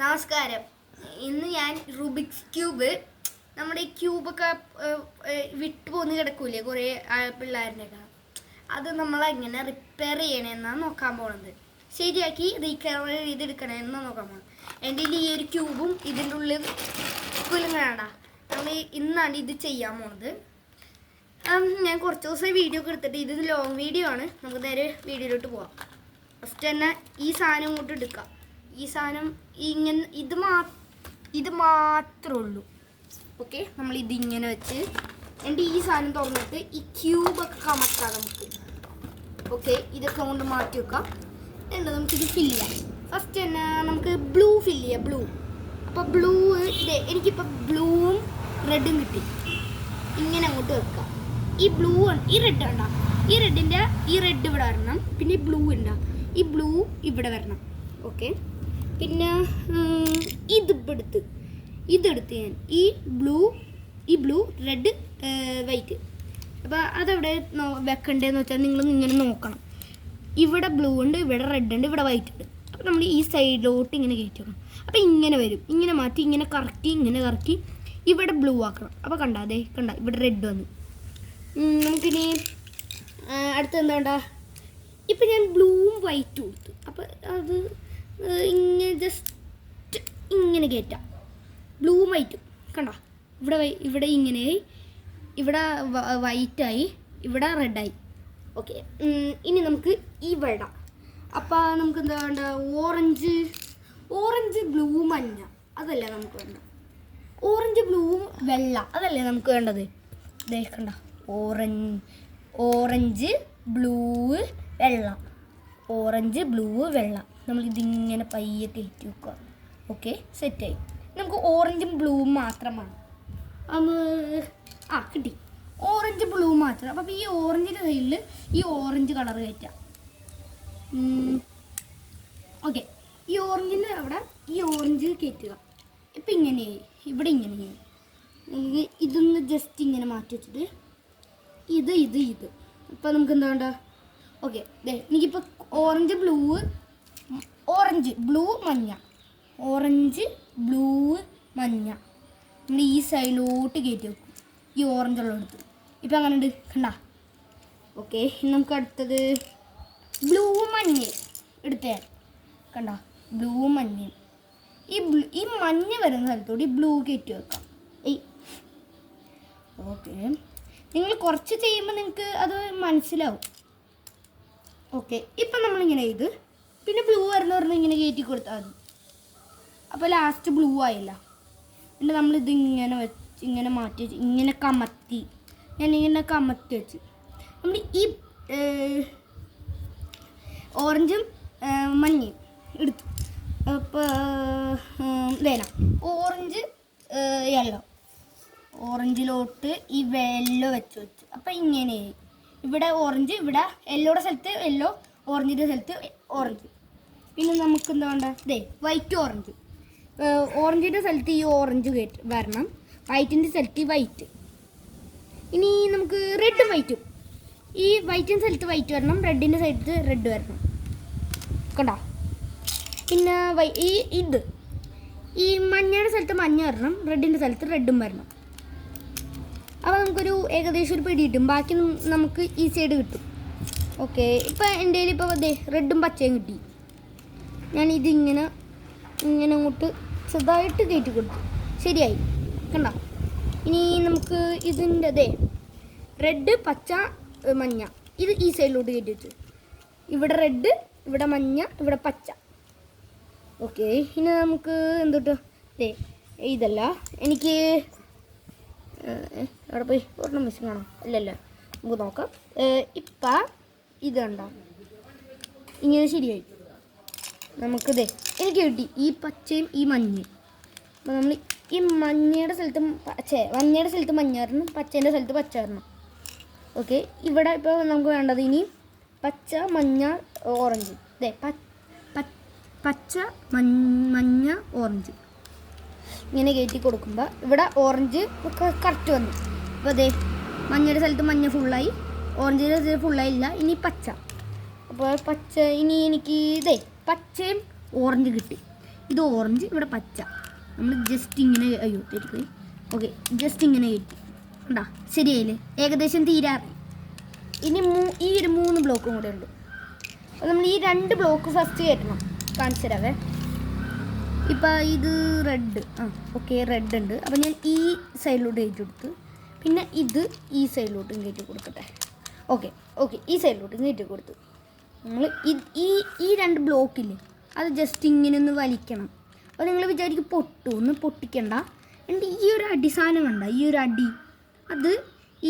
നമസ്കാരം. ഇന്ന് ഞാൻ റുബിക്സ് ക്യൂബ് നമ്മുടെ ഈ ക്യൂബൊക്കെ വിട്ടു പോന്ന് കിടക്കൂലേ കുറേ പിള്ളേരുടെ ഒക്കെ, അത് നമ്മളെങ്ങനെ റിപ്പയർ ചെയ്യണമെന്നാണ് നോക്കാൻ പോകുന്നത്. ശരിയാക്കി റീകവർ ചെയ്തെടുക്കണമെന്നാണ് നോക്കാൻ പോകുന്നത്. എൻ്റെ ഈ ഒരു ക്യൂബും ഇതിൻ്റെ ഉള്ളിൽ കുലുങ്ങാണ്ട നമ്മൾ ഇന്നാണ് ഇത് ചെയ്യാൻ പോകുന്നത്. ഞാൻ കുറച്ച് ദിവസം വീഡിയോ ഒക്കെ എടുത്തിട്ട് ഇത് ലോങ് വീഡിയോ ആണ്. നമുക്ക് നേരെ വീഡിയോയിലോട്ട് പോവാം. ഫസ്റ്റ് തന്നെ ഈ സാധനം ഇങ്ങോട്ട് എടുക്കാം. ഈ സാധനം ഇങ്ങനെ ഇത് മാത്രമേ ഉള്ളൂ. ഓക്കെ, നമ്മൾ ഇതിങ്ങനെ വെച്ച് എൻ്റെ ഈ സാധനം തുറന്നിട്ട് ഈ ക്യൂബൊക്കെ കമത്താം നമുക്ക്. ഓക്കെ, ഇതൊക്കെ കൊണ്ട് മാറ്റി വെക്കാം. എന്താ നമുക്കിത് ഫില്ല് ചെയ്യാം. ഫസ്റ്റ് തന്നെ നമുക്ക് ബ്ലൂ ഫില്ല് ചെയ്യാം. ബ്ലൂ, അപ്പോൾ ബ്ലൂ എനിക്കിപ്പോൾ ബ്ലൂവും റെഡും കിട്ടി. ഇങ്ങനെ അങ്ങോട്ട് വെക്കാം. ഈ ബ്ലൂ ഈ റെഡ് ഉണ്ടോ, ഈ റെഡിൻ്റെ ഈ റെഡ് ഇവിടെ വരണം. പിന്നെ ഈ ബ്ലൂ ഉണ്ടോ, ഈ ബ്ലൂ ഇവിടെ വരണം. ഓക്കെ, പിന്നെ ഇതെടുത്ത് ഞാൻ ഈ ബ്ലൂ റെഡ് വൈറ്റ്. അപ്പോൾ അതെവിടെ വെക്കണ്ടേന്ന് വെച്ചാൽ നിങ്ങൾ ഇങ്ങനെ നോക്കണം. ഇവിടെ ബ്ലൂ ഉണ്ട്, ഇവിടെ റെഡ് ഉണ്ട്, ഇവിടെ വൈറ്റ് ഉണ്ട്. അപ്പോൾ നമ്മൾ ഈ സൈഡിലോട്ട് ഇങ്ങനെ കയറ്റി വെക്കണം. അപ്പോൾ ഇങ്ങനെ വരും. ഇങ്ങനെ മാറ്റി ഇങ്ങനെ കറക്കി ഇവിടെ ബ്ലൂ ആക്കണം. അപ്പോൾ കണ്ട ഇവിടെ റെഡ് വന്നു. നമുക്കിനി അടുത്ത് എന്താ വേണ്ട, ഇപ്പം ഞാൻ ബ്ലൂവും വൈറ്റും കൊടുത്തു. അപ്പോൾ അത് ഇങ്ങനെ ജസ്റ്റ് ഇങ്ങനെ കയറ്റാം. ബ്ലൂവും വൈറ്റും കണ്ട, ഇവിടെ ഇങ്ങനെയായി, ഇവിടെ വൈറ്റായി, ഇവിടെ റെഡായി. ഓക്കെ, ഇനി നമുക്ക് ഇവിടെ അപ്പോൾ നമുക്ക് എന്താ വേണ്ട, ഓറഞ്ച് ബ്ലൂ മഞ്ഞ അതല്ലേ നമുക്ക് വേണ്ട. ഓറഞ്ച് ബ്ലൂ വെള്ള അതല്ലേ നമുക്ക് വേണ്ടത്. കണ്ട, ഓറഞ്ച് ബ്ലൂ വെള്ള, ഓറഞ്ച് ബ്ലൂ വെള്ള. നമ്മളിതിങ്ങനെ പയ്യെ കയറ്റി വെക്കുക. ഓക്കെ, സെറ്റായി. നമുക്ക് ഓറഞ്ചും ബ്ലൂവും മാത്രമാണ്. കിട്ടി. ഓറഞ്ച് ബ്ലൂ മാത്രം. അപ്പം ഈ ഓറഞ്ചിൻ്റെ സൈഡിൽ ഈ ഓറഞ്ച് കളർ കയറ്റാം. ഓക്കെ, ഈ ഓറഞ്ചിൻ്റെ അവിടെ ഈ ഓറഞ്ച് കയറ്റുക. ഇപ്പം ഇങ്ങനെയായി, ഇവിടെ ഇങ്ങനെയായി. ഇതൊന്ന് ജസ്റ്റ് ഇങ്ങനെ മാറ്റി വെച്ചിട്ട് ഇത് ഇപ്പം നമുക്ക് എന്താ വേണ്ട. ഓക്കെ, എനിക്കിപ്പോൾ ഓറഞ്ച് ബ്ലൂ മഞ്ഞ നമ്മൾ ഈ സൈഡിലോട്ട് കയറ്റി വെക്കും. ഈ ഓറഞ്ചുള്ള എടുത്ത് ഇപ്പം അങ്ങനെ ഉണ്ട് കണ്ട. ഓക്കെ, നമുക്ക് അടുത്തത് ബ്ലൂ മഞ്ഞ എടുത്തേ. കണ്ട, ബ്ലൂ മഞ്ഞ. ഈ മഞ്ഞ വരുന്ന സ്ഥലത്തോട്ട് ഈ ബ്ലൂ കയറ്റി വെക്കാം. ഓക്കെ, നിങ്ങൾ കുറച്ച് ചെയ്യുമ്പോൾ നിങ്ങൾക്ക് അത് മനസ്സിലാവും. ഓക്കെ, ഇപ്പം നമ്മളിങ്ങനെ ചെയ്ത് പിന്നെ ബ്ലൂ വരുന്ന ഇങ്ങനെ കയറ്റി കൊടുത്താൽ മതി. അപ്പോൾ ലാസ്റ്റ് ബ്ലൂ ആയില്ല. പിന്നെ നമ്മളിതിങ്ങനെ വെച്ച് ഇങ്ങനെ മാറ്റി വെച്ച് ഇങ്ങനെ കമത്തി വെച്ച് നമ്മൾ ഈ ഓറഞ്ചും മഞ്ഞയും എടുത്തു. അപ്പോൾ ഓറഞ്ച് യെല്ലോ, ഓറഞ്ചിലോട്ട് ഈ വെല്ലോ വെച്ച് അപ്പോൾ ഇങ്ങനെയായി. ഇവിടെ ഓറഞ്ച്, ഇവിടെ യെല്ലോയുടെ സ്ഥലത്ത് യെല്ലോ, ഓറഞ്ചിൻ്റെ സ്ഥലത്ത് ഓറഞ്ച്. പിന്നെ നമുക്ക് എന്താ വേണ്ട, വൈറ്റ് ഓറഞ്ച്. ഓറഞ്ചിൻ്റെ സ്ഥലത്ത് ഈ ഓറഞ്ച് വരണം, വൈറ്റിൻ്റെ സ്ഥലത്ത് ഈ വൈറ്റ്. ഇനി നമുക്ക് റെഡും വൈറ്റും. ഈ വൈറ്റിൻ്റെ സ്ഥലത്ത് വൈറ്റ് വരണം, റെഡിൻ്റെ സ്ഥലത്ത് റെഡ് വരണം. കണ്ടോ. പിന്നെ ഈ മഞ്ഞയുടെ സ്ഥലത്ത് മഞ്ഞ വരണം, റെഡിൻ്റെ സ്ഥലത്ത് റെഡും വരണം. അപ്പോൾ നമുക്കൊരു ഏകദേശം ഒരു പിടി കിട്ടും. ബാക്കി നമുക്ക് ഈ സൈഡ് കിട്ടും. ഓക്കെ, ഇപ്പോൾ എൻ്റെ കയ്യിൽ ഇപ്പോൾ റെഡും പച്ചയും കിട്ടി. ഞാൻ ഇതിങ്ങനെ അങ്ങോട്ട് ചെറുതായിട്ട് കയറ്റി കൊടുത്തു. ശരിയായി കണ്ട. ഇനി നമുക്ക് ഇതിൻ്റെ റെഡ് പച്ച മഞ്ഞ ഇത് ഈ സൈഡിലോട്ട് കയറ്റി വെച്ചു. ഇവിടെ റെഡ്, ഇവിടെ മഞ്ഞ, ഇവിടെ പച്ച. ഓക്കെ, ഇനി നമുക്ക് എന്തിട്ട് ഇതല്ല, എനിക്ക് അവിടെ പോയി ഒരെണ്ണം മിസ്സിങ് ആണോ? ഇല്ലല്ല, നമുക്ക് നോക്കാം. ഇപ്പം ഇതുണ്ടോ, ഇങ്ങനെ ശരിയായി. നമുക്കിത് എനിക്ക് കിട്ടി ഈ പച്ചയും ഈ മഞ്ഞയും. അപ്പോൾ നമ്മൾ ഈ മഞ്ഞയുടെ സ്ഥലത്ത് മഞ്ഞ വരണം, പച്ചേൻ്റെ സ്ഥലത്ത് പച്ച വരണം. ഓക്കെ, ഇവിടെ ഇപ്പോൾ നമുക്ക് വേണ്ടത് ഇനി പച്ച മഞ്ഞ ഓറഞ്ച്. പച്ച മഞ്ഞ ഓറഞ്ച് ഇങ്ങനെ കയറ്റി കൊടുക്കുമ്പോൾ ഇവിടെ ഓറഞ്ച് കറക്റ്റ് വന്നു. അപ്പോൾ മഞ്ഞയുടെ സ്ഥലത്ത് മഞ്ഞ ഫുള്ളായി, ഓറഞ്ചിൻ്റെ സ്ഥലത്ത് ഫുള്ളായില്ല. ഇനി പച്ച. അപ്പോൾ പച്ച ഇനി എനിക്ക് പച്ചയും ഓറഞ്ച് കിട്ടി. ഇത് ഓറഞ്ച്, ഇവിടെ പച്ച. നമ്മൾ ജസ്റ്റ് ഇങ്ങനെ അയ്യോ തെറ്റിപ്പോയി. ഓക്കെ, ജസ്റ്റ് ഇങ്ങനെ കയറ്റി ഉണ്ടാ. ശരിയായില്ലേ? ഏകദേശം തീരാറി. ഇനി ഈ ഒരു 3 ബ്ലോക്കും കൂടെ ഉണ്ട്. അപ്പോൾ നമ്മൾ ഈ 2 ബ്ലോക്ക് ഫസ്റ്റ് കയറ്റണം. കാണിച്ചു തരാവേ. ഇപ്പം ഇത് റെഡ്. ഓക്കെ, റെഡ് ഉണ്ട്. അപ്പോൾ ഞാൻ ഈ സൈഡിലോട്ട് കയറ്റി കൊടുത്ത്, പിന്നെ ഇത് ഈ സൈഡിലോട്ടും കയറ്റി കൊടുക്കട്ടെ. ഓക്കെ, ഈ സൈഡിലോട്ടും കയറ്റി കൊടുത്തു. നമ്മൾ ഈ 2 ബ്ലോക്കില്ലേ, അത് ജസ്റ്റ് ഇങ്ങനെ ഒന്ന് വലിക്കണം. അപ്പോൾ നിങ്ങൾ വിചാരിക്കും ഒന്ന് പൊട്ടിക്കണ്ട. എന്നിട്ട് ഈ ഒരു അടി സാധനം കണ്ട, ഈ ഒരു അടി, അത്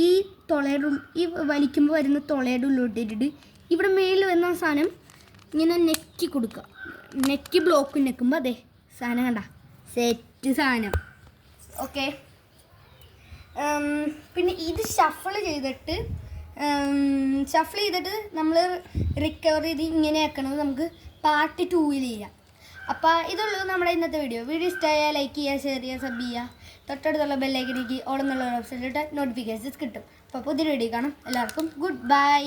ഈ തുളയുടെ ഈ വലിക്കുമ്പോൾ വരുന്ന തുളയുടെ ഉള്ളിട്ടിട്ട് ഇവിടെ മേളിൽ വരുന്ന സാധനം ഇങ്ങനെ നെക്കി കൊടുക്കുക. നെക്കി ബ്ലോക്ക് നെക്കുമ്പോൾ അതെ സാധനം കണ്ട, സെറ്റ് സാധനം. ഓക്കെ, പിന്നെ ഇത് ഷഫിൾ ചെയ്തിട്ട് നമ്മൾ റിക്കവർ ചെയ്ത് ഇങ്ങനെ ആക്കണത് നമുക്ക് പാർട്ട് 2-ൽ ചെയ്യാം. അപ്പോൾ ഇതുള്ളൂ നമ്മുടെ ഇന്നത്തെ വീഡിയോ. ഇഷ്ടമായാൽ ലൈക്ക് ചെയ്യുക, ഷെയർ ചെയ്യുക, സബ് ചെയ്യുക. തൊട്ടടുത്തുള്ള ബെല്ലൈക്കനിലേക്ക് ഓൾ എന്നുള്ള ഓപ്ഷനിലിട്ട് നോട്ടിഫിക്കേഷൻസ് കിട്ടും. അപ്പോൾ പുതിയൊരു വീഡിയോ കാണാം. എല്ലാവർക്കും ഗുഡ് ബൈ.